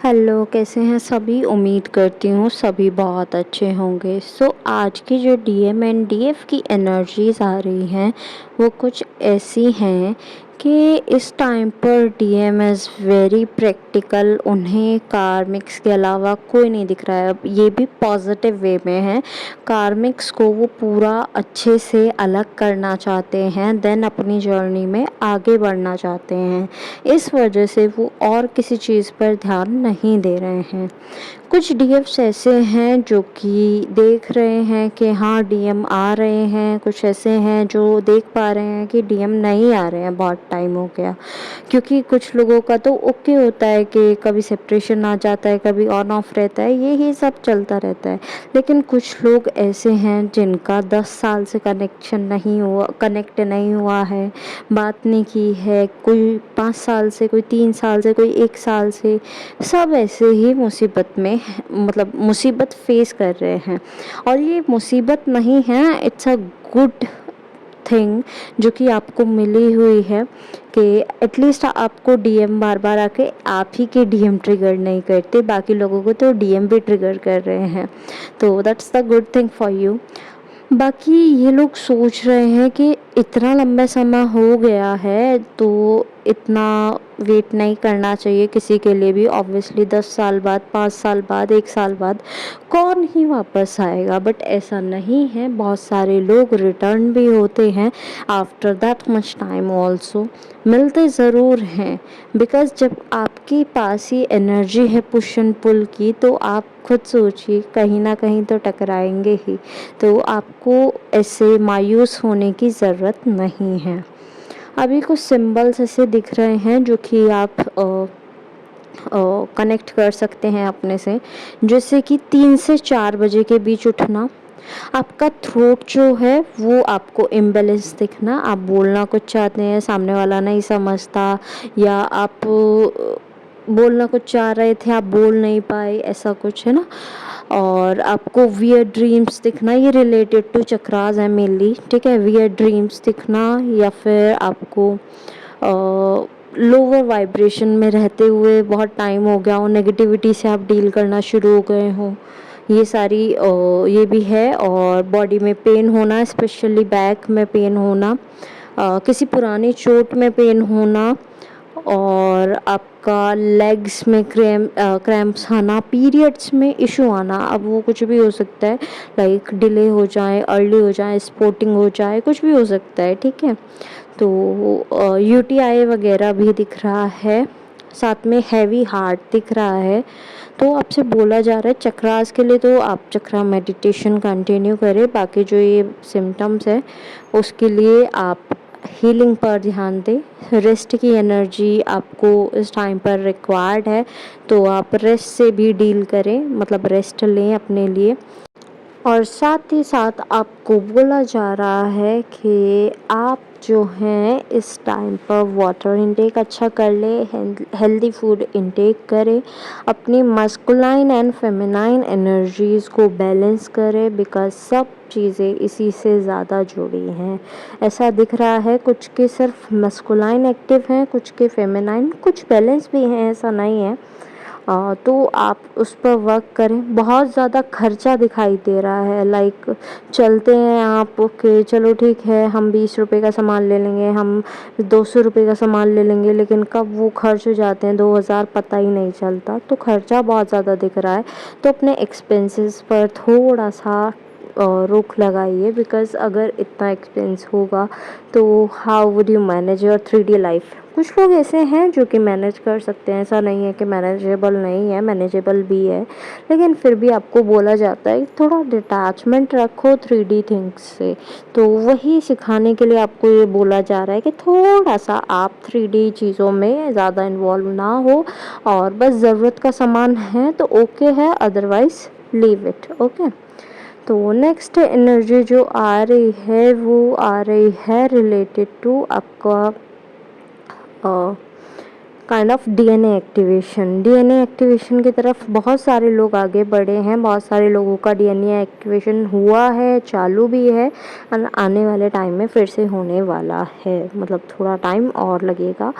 Hello, कैसे हैं सभी? उम्मीद करती हूँ सभी बहुत अच्छे होंगे। आज की जो डीएम एंड डीएफ की एनर्जीज़ आ रही हैं वो कुछ ऐसी हैं कि इस टाइम पर डीएम इज़ वेरी प्रैक्टिकल। उन्हें कार्मिक्स के अलावा कोई नहीं दिख रहा है। अब ये भी पॉजिटिव वे में है। कार्मिक्स को वो पूरा अच्छे से अलग करना चाहते हैं, देन अपनी जर्नी में आगे बढ़ना चाहते हैं। इस वजह से वो और किसी चीज़ पर ध्यान नहीं दे रहे हैं। कुछ डीएफ्स ऐसे हैं जो कि देख रहे हैं कि हाँ डीएम आ रहे हैं, कुछ ऐसे हैं जो देख पा रहे हैं कि डीएम नहीं आ रहे हैं, बहुत टाइम हो गया। क्योंकि कुछ लोगों का तो ओके होता है कि कभी सेपरेशन आ जाता है, कभी ऑन ऑफ रहता है, यही सब चलता रहता है। लेकिन कुछ लोग ऐसे हैं जिनका 10 साल से कनेक्ट नहीं हुआ है, बात नहीं की है, कोई 5 साल से, कोई 3 साल से, कोई 1 साल से, सब ऐसे ही मुसीबत में मतलब मुसीबत फेस कर रहे हैं। और ये मुसीबत नहीं है, इट्स अ गुड थिंग जो कि आपको मिली हुई है कि एटलीस्ट आपको डीएम बार बार आके आप ही के डीएम ट्रिगर नहीं करते, बाकी लोगों को तो डीएम भी ट्रिगर कर रहे हैं। तो that's the good thing for you. बाकी ये लोग सोच रहे हैं कि इतना लंबा समय हो गया है तो इतना वेट नहीं करना चाहिए किसी के लिए भी। ऑब्वियसली 10 साल बाद, 5 साल बाद, 1 साल बाद कौन ही वापस आएगा, बट ऐसा नहीं है। बहुत सारे लोग रिटर्न भी होते हैं after that much time also, मिलते ज़रूर हैं। बिकॉज़ जब आपके पास ही एनर्जी है पुश एंड पुल की, तो आप खुद सोचिए कहीं ना कहीं तो टकराएंगे ही। तो आपको ऐसे मायूस होने की ज़रूरत नहीं है। अभी कुछ सिंबल्स ऐसे दिख रहे हैं जो कि आप कनेक्ट कर सकते हैं अपने से। जैसे कि 3 से 4 बजे के बीच उठना, आपका थ्रोट जो है वो आपको इम्बैलेंस दिखना, आप बोलना कुछ चाहते हैं, सामने वाला नहीं समझता, या आप बोलना कुछ चाह रहे थे, आप बोल नहीं पाए, ऐसा कुछ है ना। और आपको वियर्ड ड्रीम्स दिखना, ये रिलेटेड टू चक्रास है मेनली, ठीक है। वियर्ड ड्रीम्स दिखना, या फिर आपको लोअर वाइब्रेशन में रहते हुए बहुत टाइम हो गया हो, नेगेटिविटी से आप डील करना शुरू हो गए हो, ये सारी ये भी है। और बॉडी में पेन होना, स्पेशली बैक में पेन होना, किसी पुरानी चोट में पेन होना, और आपका लेग्स में क्रैम्प्स आना, पीरियड्स में इशू आना। अब वो कुछ भी हो सकता है, लाइक डिले हो जाए, अर्ली हो जाए, स्पॉटिंग हो जाए, कुछ भी हो सकता है, ठीक है। तो यूटीआई वगैरह भी दिख रहा है, साथ में हैवी हार्ट दिख रहा है। तो आपसे बोला जा रहा है चक्रास के लिए तो आप चक्रा मेडिटेशन कंटिन्यू करें। बाकी जो ये सिम्टम्स है उसके लिए आप हीलिंग पर ध्यान दें। रेस्ट की एनर्जी आपको इस टाइम पर रिक्वायर्ड है, तो आप रेस्ट से भी डील करें, मतलब रेस्ट लें अपने लिए। और साथ ही साथ आपको बोला जा रहा है कि आप जो हैं इस टाइम पर वाटर इंटेक अच्छा कर ले, हेल्दी फूड इंटेक करें, अपनी मस्कुलाइन एंड फेमिनाइन एनर्जीज़ को बैलेंस करें, बिकॉज सब चीज़ें इसी से ज़्यादा जुड़ी हैं। ऐसा दिख रहा है कुछ के सिर्फ मस्कुलाइन एक्टिव हैं, कुछ के फेमिनाइन, कुछ बैलेंस भी हैं, ऐसा नहीं है। तो आप उस पर वर्क करें। बहुत ज़्यादा खर्चा दिखाई दे रहा है, लाइक चलते हैं आप कि चलो ठीक है हम 20 रुपए का सामान ले लेंगे, हम 200 रुपए का सामान ले लेंगे, लेकिन कब वो खर्च हो जाते हैं 2000 पता ही नहीं चलता। तो खर्चा बहुत ज़्यादा दिख रहा है, तो अपने एक्सपेंसेस पर थोड़ा सा रोक लगाइए। बिकॉज़ अगर इतना एक्सपेंस होगा तो how would you manage your 3D life. कुछ लोग ऐसे हैं जो कि मैनेज कर सकते हैं, ऐसा नहीं है कि मैनेजेबल नहीं है, मैनेजेबल भी है। लेकिन फिर भी आपको बोला जाता है थोड़ा डिटैचमेंट रखो 3D थिंग्स से। तो वही सिखाने के लिए आपको ये बोला जा रहा है कि थोड़ा सा आप 3D चीज़ों में ज़्यादा इन्वॉल्व ना हो, और बस ज़रूरत का सामान है तो ओके है, अदरवाइज़ लीव इट, ओके। तो नेक्स्ट एनर्जी जो आ रही है वो आ रही है रिलेटेड टू आपका kind of DNA activation. DNA activation की तरफ बहुत सारे लोग आगे बढ़े हैं, बहुत सारे लोगों का डीएनए एक्टिवेशन हुआ है, चालू भी है, और आने वाले टाइम में फिर से होने वाला है, मतलब थोड़ा टाइम और लगेगा।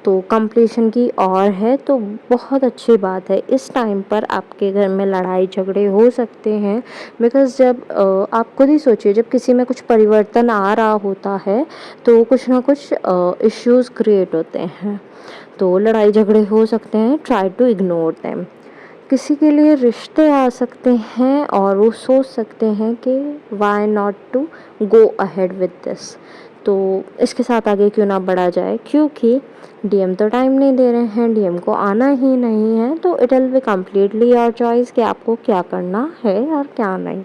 तो कंप्लीशन की और है, तो बहुत अच्छी बात है। इस टाइम पर आपके घर में लड़ाई झगड़े हो सकते हैं, बिकॉज़ जब आप खुद ही सोचिए, जब किसी में कुछ परिवर्तन आ रहा होता है तो कुछ ना कुछ इश्यूज़ क्रिएट होते हैं, तो लड़ाई झगड़े हो सकते हैं। Try to ignore them. किसी के लिए रिश्ते आ सकते हैं और वो सोच सकते हैं कि why not to go ahead with this, तो इसके साथ आगे क्यों ना बढ़ा जाए, क्योंकि डीएम तो टाइम नहीं दे रहे हैं, डीएम को आना ही नहीं है। तो it will be completely your choice कि आपको क्या करना है और क्या नहीं।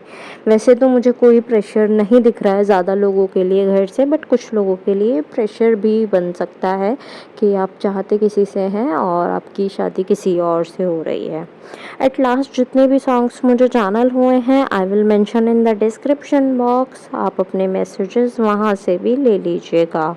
वैसे तो मुझे कोई प्रेशर नहीं दिख रहा है ज़्यादा लोगों के लिए घर से, बट कुछ लोगों के लिए प्रेशर भी बन सकता है कि आप चाहते किसी से हैं और आपकी शादी किसी और से हो रही है। एट लास्ट जितने भी सॉन्ग्स मुझे चैनल हुए हैं, I will mention in the description box, आप अपने मैसेजेस वहाँ से भी ले लीजिएगा।